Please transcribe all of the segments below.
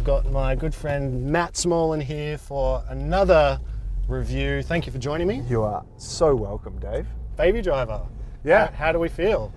I've got my good friend Matt Smolen here for another review. Thank you for joining me. You are so welcome, Dave. Baby Driver. Yeah. How do we feel?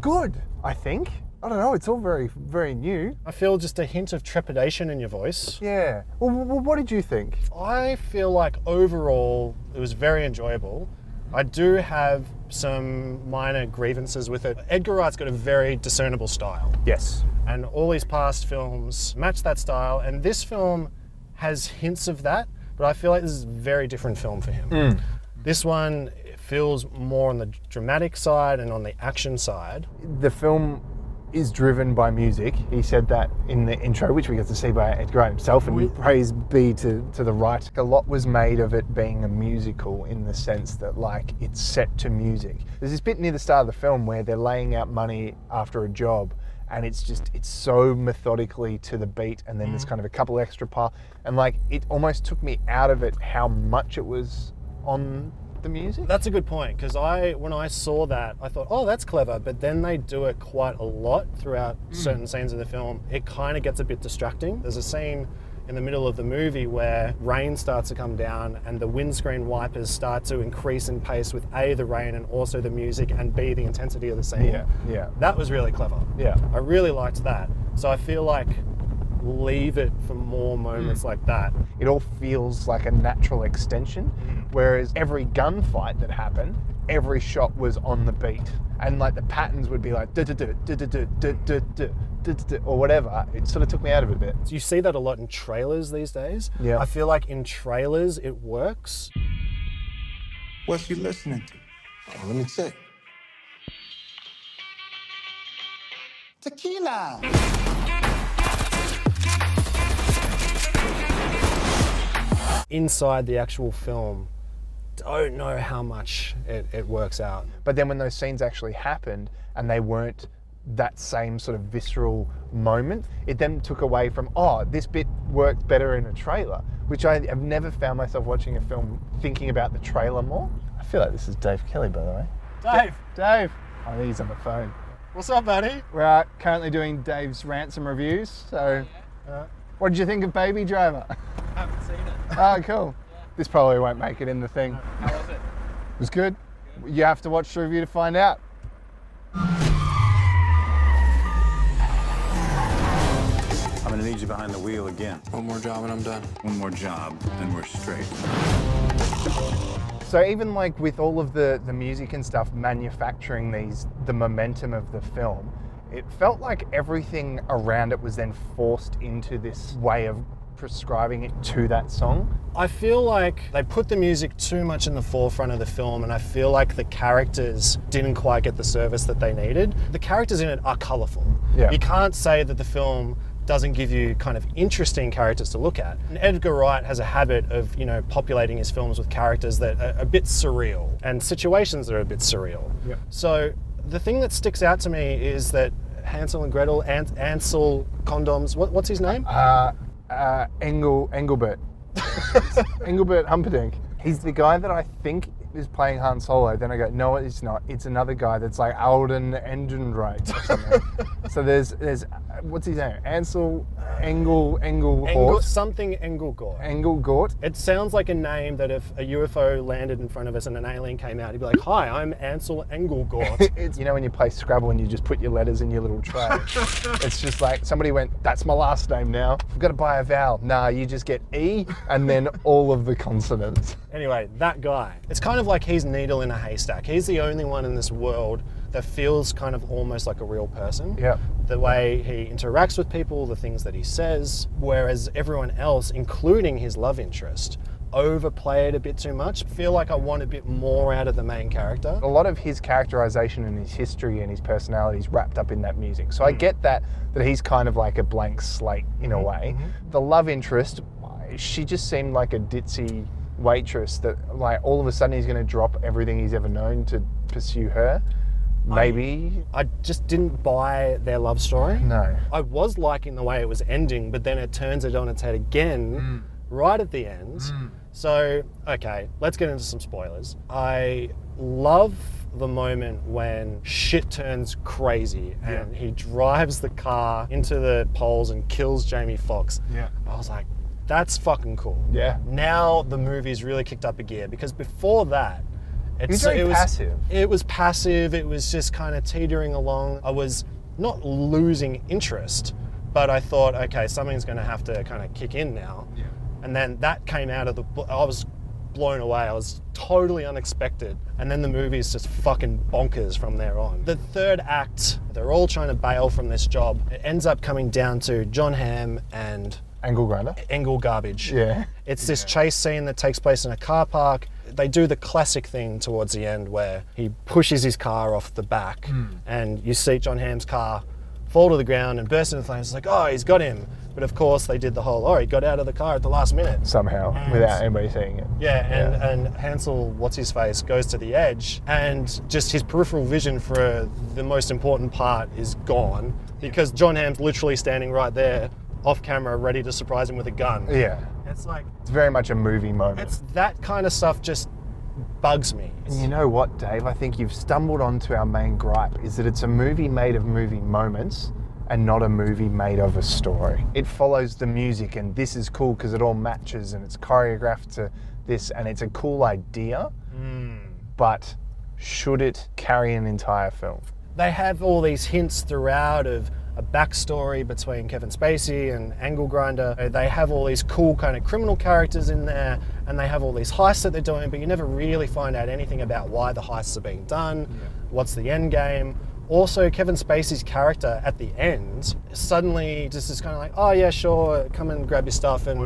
Good, I think. I don't know, it's all very, very new. I feel just a hint of trepidation in your voice. Yeah. Well, what did you think? I feel like overall it was very enjoyable. I do have some minor grievances with it. Edgar Wright's got a very discernible style. Yes. And all his past films match that style, and this film has hints of that, but I feel like this is a very different film for him. This one feels more on the dramatic side and on the action side. The film is driven by music. He said that in the intro, which we got to see by Edgar Wright himself, and praise be to the right. A lot was made of it being a musical in the sense that like it's set to music. There's this bit near the start of the film where they're laying out money after a job, and it's so methodically to the beat, and then there's kind of a couple extra parts, and like it almost took me out of it how much it was on the music. That's a good point, because when I saw that, I thought, oh, that's clever, but then they do it quite a lot throughout certain scenes of the film. It kind of gets a bit distracting. There's a scene in the middle of the movie where rain starts to come down and the windscreen wipers start to increase in pace with A, the rain, and also the music, and B, the intensity of the scene. Yeah. That was really clever. Yeah. I really liked that. So I feel like leave it for more moments like that. It all feels like a natural extension, whereas every gunfight that happened, every shot was on the beat, and like the patterns would be like or whatever. It sort of took me out of it a bit. You see that a lot in trailers these days. Yeah. I feel like in trailers it works. What you listening to? Oh, let me check. Tequila. Inside the actual film, don't know how much it works out. But then when those scenes actually happened and they weren't that same sort of visceral moment, it then took away from, oh, this bit worked better in a trailer, which I have never found myself watching a film thinking about the trailer more. I feel like this is Dave Kelly, by the way. Dave! I think he's on the phone. What's up, buddy? We're currently doing Dave's Rants and reviews, so what did you think of Baby Driver? I haven't seen it. Oh, cool. This probably won't make it in the thing. How was it? It was good. You have to watch the review to find out. I'm gonna need you behind the wheel again. One more job and I'm done. One more job, and we're straight. So even like with all of the music and stuff manufacturing the momentum of the film, it felt like everything around it was then forced into this way of prescribing it to that song. I feel like they put the music too much in the forefront of the film, and I feel like the characters didn't quite get the service that they needed. The characters in it are colourful. Yeah. You can't say that the film doesn't give you kind of interesting characters to look at. And Edgar Wright has a habit of, populating his films with characters that are a bit surreal and situations that are a bit surreal. Yep. So the thing that sticks out to me is that Hansel and Gretel, Ansel Condoms, what's his name? Engelbert. Engelbert Humperdinck. He's the guy that I think is playing Han Solo. Then I go, no, it's not. It's another guy that's like Alden Ehrenreich or something. So there's what's his name? Ansel Engelhort. Something Engelgort. Engelgort. It sounds like a name that if a UFO landed in front of us and an alien came out, he'd be like, hi, I'm Ansel Engelgort. It's, when you play Scrabble and you just put your letters in your little tray. It's just like somebody went, that's my last name now. I've got to buy a vowel. Nah, you just get E and then all of the consonants. Anyway, that guy. It's kind of like he's needle in a haystack. He's the only one in this world that feels kind of almost like a real person. Yeah. The way he interacts with people, the things that he says, whereas everyone else, including his love interest, overplay it a bit too much. I feel like I want a bit more out of the main character. A lot of his characterization and his history and his personality is wrapped up in that music. So I get that he's kind of like a blank slate in a way. The love interest, she just seemed like a ditzy waitress that like all of a sudden he's going to drop everything he's ever known to pursue her. Maybe. I just didn't buy their love story. No. I was liking the way it was ending, but then it turns it on its head again right at the end. So, okay, let's get into some spoilers. I love the moment when shit turns crazy and he drives the car into the poles and kills Jamie Foxx. Yeah. I was like, that's fucking cool. Yeah. Now the movie's really kicked up a gear, because before that, it was passive. It was passive. It was just kind of teetering along. I was not losing interest, but I thought, okay, something's going to have to kind of kick in now. Yeah. And then that came out of I was blown away. I was totally unexpected. And then the movie's just fucking bonkers from there on. The third act, they're all trying to bail from this job. It ends up coming down to John Hamm and Angle grinder. Angle Garbage. Yeah. It's this chase scene that takes place in a car park. They do the classic thing towards the end where he pushes his car off the back and you see John Hamm's car fall to the ground and burst into flames. It's like, oh, he's got him. But of course they did the whole, he got out of the car at the last minute. Somehow, without anybody seeing it. Yeah, and Hansel, what's-his-face, goes to the edge and just his peripheral vision for the most important part is gone because John Hamm's literally standing right there off camera ready to surprise him with a gun. Yeah. It's like... It's very much a movie moment. It's that kind of stuff just bugs me. And you know what, Dave? I think you've stumbled onto our main gripe, is that it's a movie made of movie moments and not a movie made of a story. It follows the music, and this is cool because it all matches and it's choreographed to this, and it's a cool idea, but should it carry an entire film? They have all these hints throughout of a backstory between Kevin Spacey and Angle Grinder. They have all these cool kind of criminal characters in there, and they have all these heists that they're doing, but you never really find out anything about why the heists are being done, what's the end game. Also, Kevin Spacey's character at the end suddenly just is kind of like, oh yeah, sure, come and grab your stuff and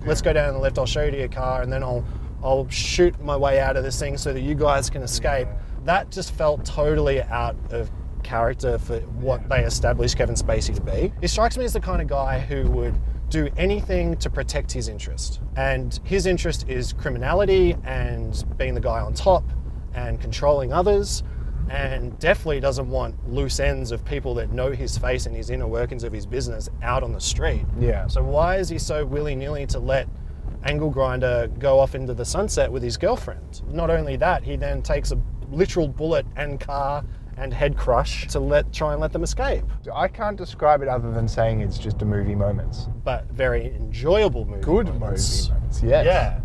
let's go down the lift, I'll show you to your car, and then I'll shoot my way out of this thing so that you guys can escape. That just felt totally out of character for what they established Kevin Spacey to be. He strikes me as the kind of guy who would do anything to protect his interest. And his interest is criminality and being the guy on top and controlling others, and definitely doesn't want loose ends of people that know his face and his inner workings of his business out on the street. Yeah. So why is he so willy-nilly to let Angle Grinder go off into the sunset with his girlfriend? Not only that, he then takes a literal bullet and car and head crush to try and let them escape. I can't describe it other than saying it's just a movie moments. But very enjoyable movie Good moments. movie moments, yes. Yeah.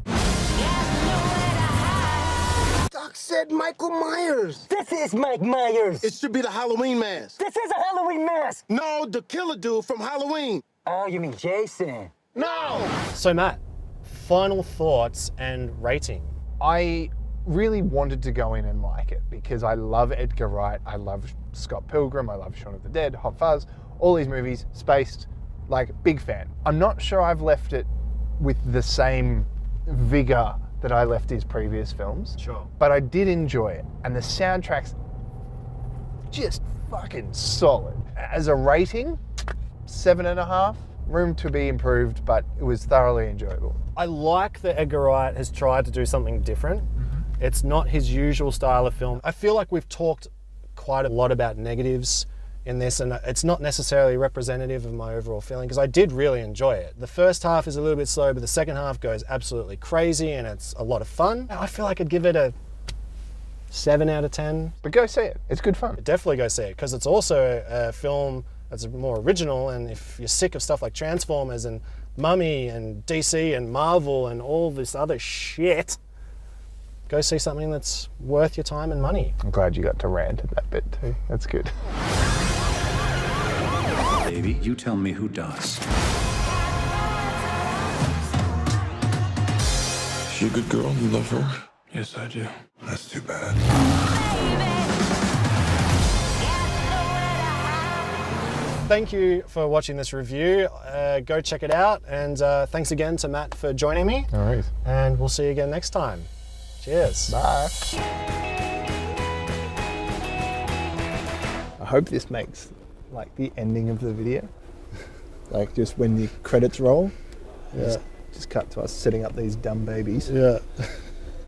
Doc said Michael Myers. This is Mike Myers. It should be the Halloween mask. This is a Halloween mask. No, the killer dude from Halloween. Oh, you mean Jason? No! So Matt, final thoughts and rating. I really wanted to go in and like it because I love Edgar Wright, I love Scott Pilgrim, I love Shaun of the Dead, Hot Fuzz, all these movies, Spaced, like, big fan. I'm not sure I've left it with the same vigor that I left his previous films. Sure. But I did enjoy it, and the soundtrack's just fucking solid. As a rating, 7.5, room to be improved, but it was thoroughly enjoyable. I like that Edgar Wright has tried to do something different. It's not his usual style of film. I feel like we've talked quite a lot about negatives in this, and it's not necessarily representative of my overall feeling, because I did really enjoy it. The first half is a little bit slow, but the second half goes absolutely crazy and it's a lot of fun. I feel like I'd give it a 7 out of 10. But go see it, it's good fun. Definitely go see it, because it's also a film that's more original, and if you're sick of stuff like Transformers and Mummy and DC and Marvel and all this other shit, go see something that's worth your time and money. I'm glad you got to rant at that bit too, that's good. Baby, you tell me who does. She a good girl? You love her? Yes, I do. That's too bad. Thank you for watching this review. Go check it out, and thanks again to Matt for joining me. No worries. And we'll see you again next time. Cheers. Bye. I hope this makes like the ending of the video. Like just when the credits roll, just cut to us setting up these dumb babies. Yeah.